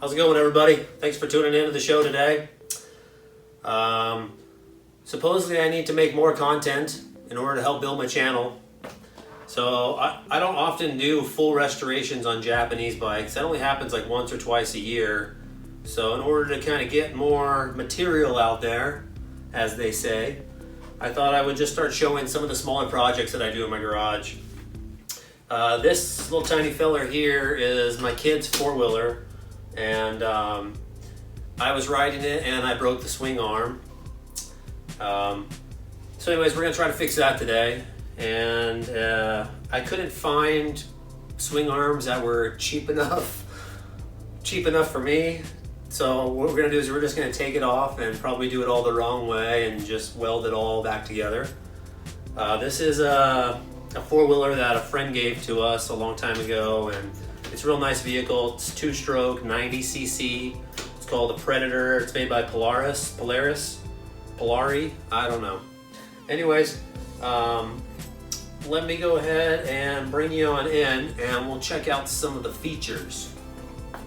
How's it going, everybody? Thanks for tuning in to the show today. Supposedly I need to make more content in order to help build my channel. So I don't often do full restorations on Japanese bikes. That only happens like once or twice a year. So in order to kind of get more material out there, as they say, I thought I would just start showing some of the smaller projects that I do in my garage. This little tiny fella here is my kid's four-wheeler, and I was riding it and I broke the swing arm. So anyways, we're gonna try to fix that today, and I couldn't find swing arms that were cheap enough for me. So what we're gonna do is we're just gonna take it off and probably do it all the wrong way and just weld it all back together. This is a four-wheeler that a friend gave to us a long time ago, and it's a real nice vehicle. It's two-stroke, 90cc. It's called a Predator. It's made by Polaris, I don't know. Anyways, let me go ahead and bring you on in and we'll check out some of the features.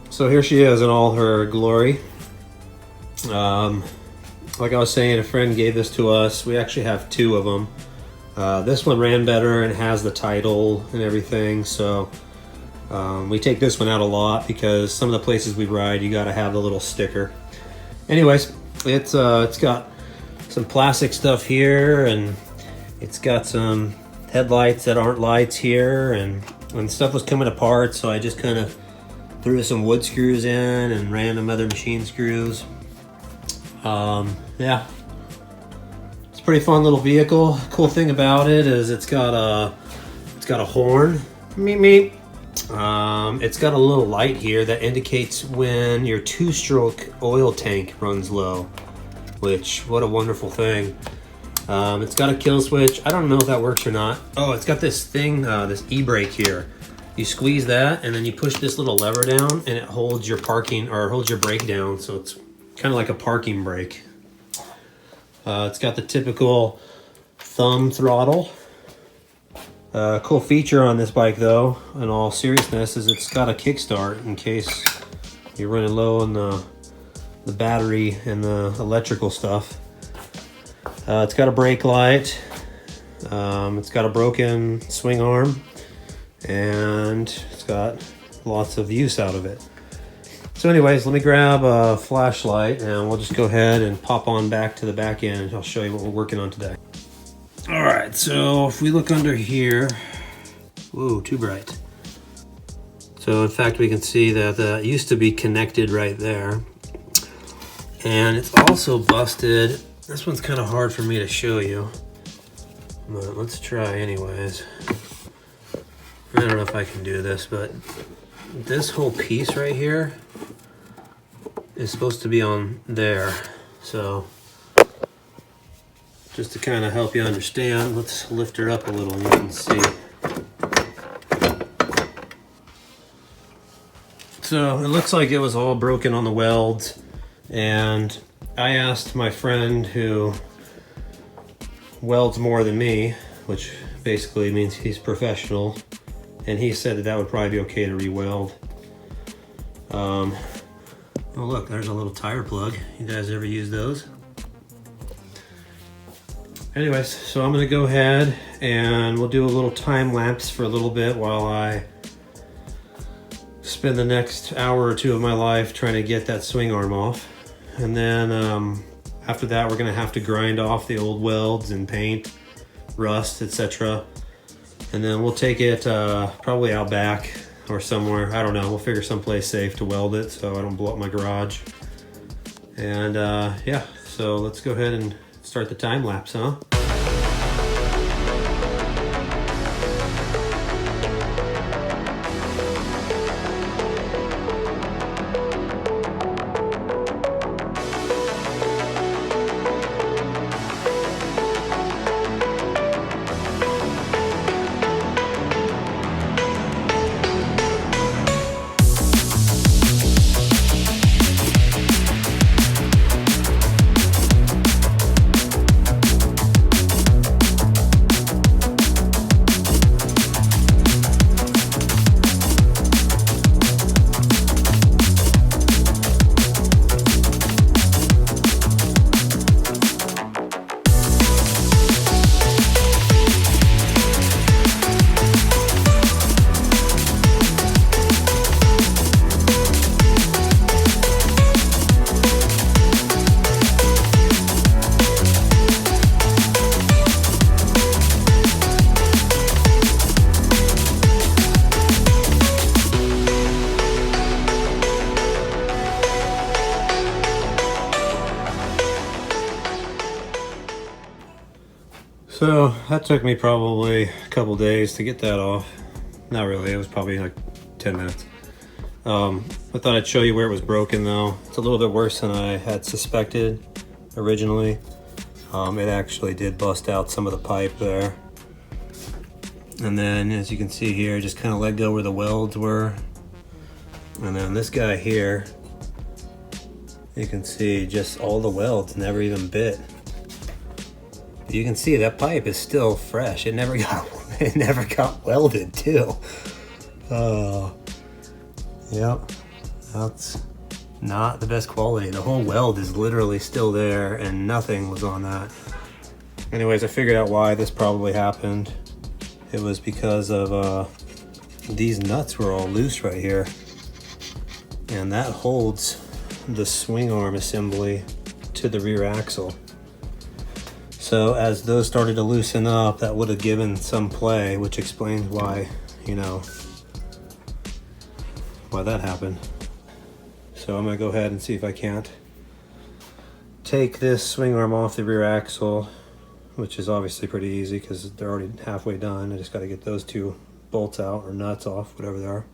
So here she is in all her glory. Like I was saying, a friend gave this to us. We actually have two of them. This one ran better and has the title and everything, so we take this one out a lot because some of the places we ride, you gotta have the little sticker. Anyways, it's got some plastic stuff here, and it's got some headlights that aren't lights here, and stuff was coming apart, so I just kind of threw some wood screws in and random other machine screws. Yeah, it's a pretty fun little vehicle. Cool thing about it is it's got a horn. Meep meep. It's got a little light here that indicates when your two-stroke oil tank runs low, which, what a wonderful thing. It's got a kill switch. I don't know if that works or not. Oh, it's got this thing, this e-brake here. You squeeze that and then you push this little lever down and it holds your parking, or holds your brake down, so it's kind of like a parking brake. It's got the typical thumb throttle. Cool feature on this bike, though, in all seriousness, is it's got a kickstart in case you're running low on the battery and the electrical stuff. It's got a brake light. It's got a broken swing arm, and it's got lots of use out of it. So anyways, let me grab a flashlight and we'll just go ahead and pop on back to the back end. I'll show you what we're working on today. All right, so if we look under here, whoa, too bright. So in fact, we can see that that used to be connected right there. And it's also busted. This one's kind of hard for me to show you, but let's try anyways. I don't know if I can do this, but this whole piece right here is supposed to be on there. So just to kind of help you understand, let's lift her up a little and you can see. So it looks like it was all broken on the welds, and I asked my friend who welds more than me, which basically means he's professional, and he said that that would probably be okay to re-weld. Oh look, there's a little tire plug. You guys ever use those? Anyways, so I'm gonna go ahead and we'll do a little time lapse for a little bit while I spend the next hour or two of my life trying to get that swing arm off. And then after that, we're gonna have to grind off the old welds and paint, rust, etc. And then we'll take it probably out back or somewhere. I don't know, we'll figure someplace safe to weld it so I don't blow up my garage. And yeah, so let's go ahead and start the time lapse, huh? So that took me probably a couple days to get that off. Not really, it was probably like 10 minutes. I thought I'd show you where it was broken though. It's a little bit worse than I had suspected originally. It actually did bust out some of the pipe there. And then as you can see here, just kind of let go where the welds were. And then this guy here, you can see just all the welds never even bit. You can see that pipe is still fresh. It never got welded too. Oh, yep, that's not the best quality. The whole weld is literally still there and nothing was on that. Anyways, I figured out why this probably happened. It was because of these nuts were all loose right here. And that holds the swing arm assembly to the rear axle. So as those started to loosen up, that would have given some play, which explains why, you know, why that happened. So I'm gonna go ahead and see if I can't take this swing arm off the rear axle, which is obviously pretty easy because they're already halfway done. I just gotta get those two bolts out or nuts off, whatever they are.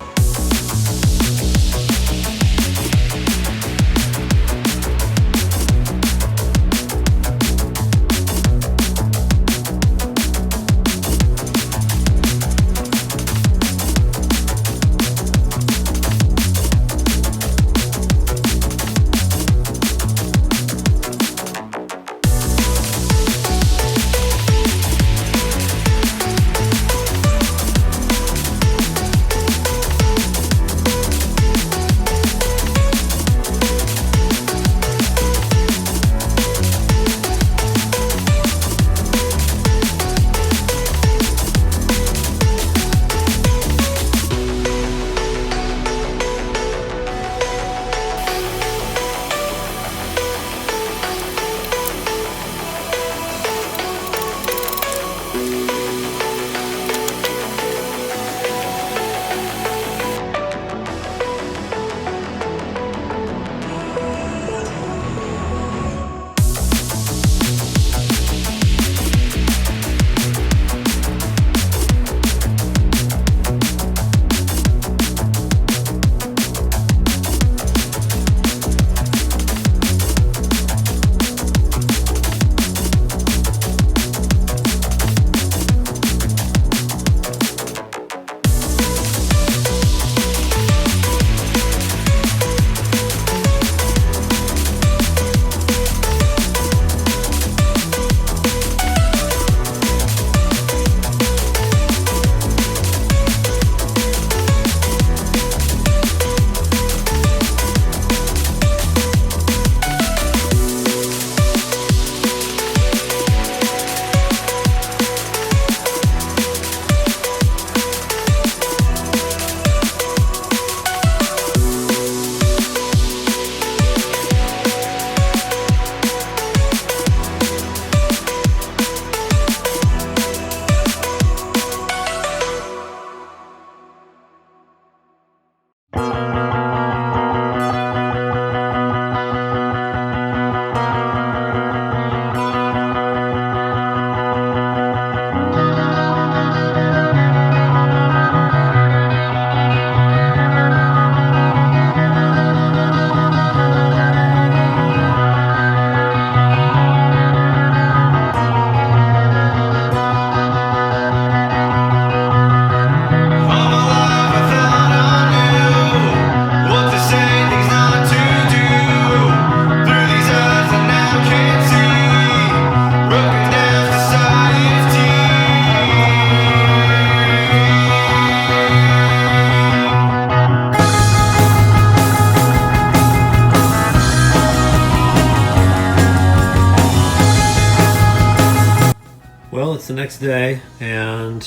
Well, it's the next day and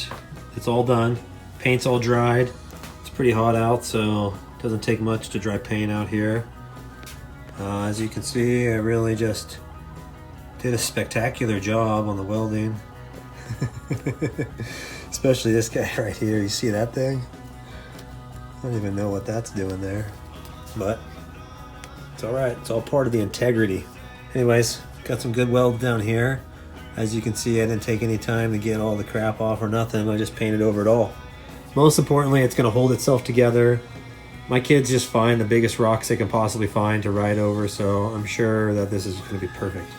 it's all done. Paint's all dried. It's pretty hot out, so it doesn't take much to dry paint out here. As you can see, I really just did a spectacular job on the welding. Especially this guy right here. You see that thing? I don't even know what that's doing there, but it's all right. It's all part of the integrity. Anyways, got some good welds down here. As you can see, I didn't take any time to get all the crap off or nothing. I just painted over it all. Most importantly, it's going to hold itself together. My kids just find the biggest rocks they can possibly find to ride over, so I'm sure that this is going to be perfect.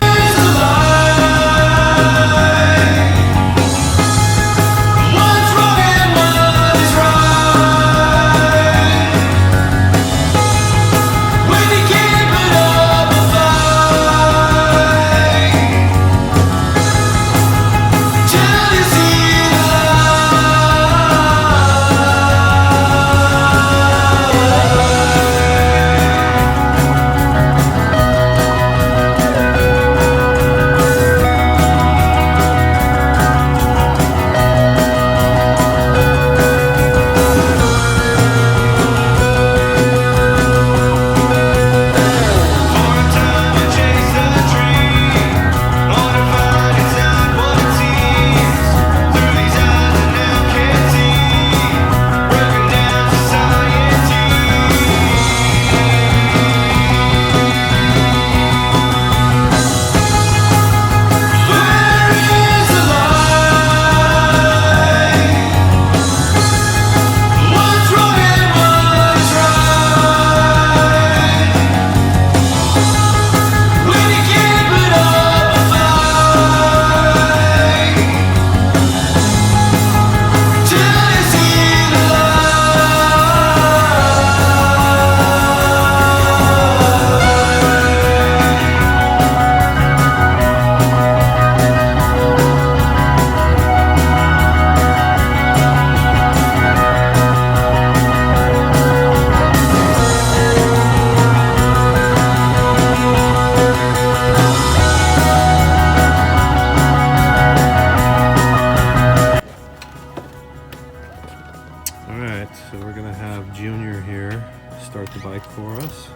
Alright, so we're going to have Junior here start the bike for us.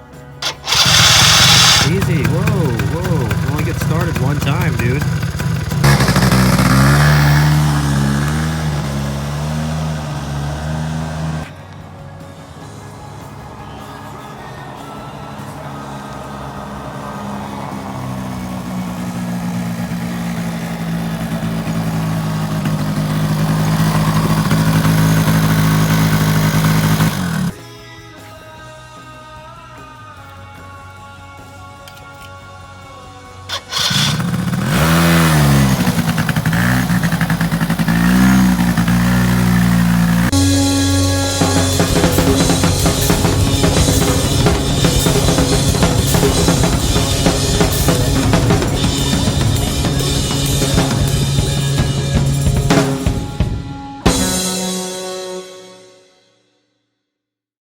Easy, whoa, whoa, only get started one time, dude.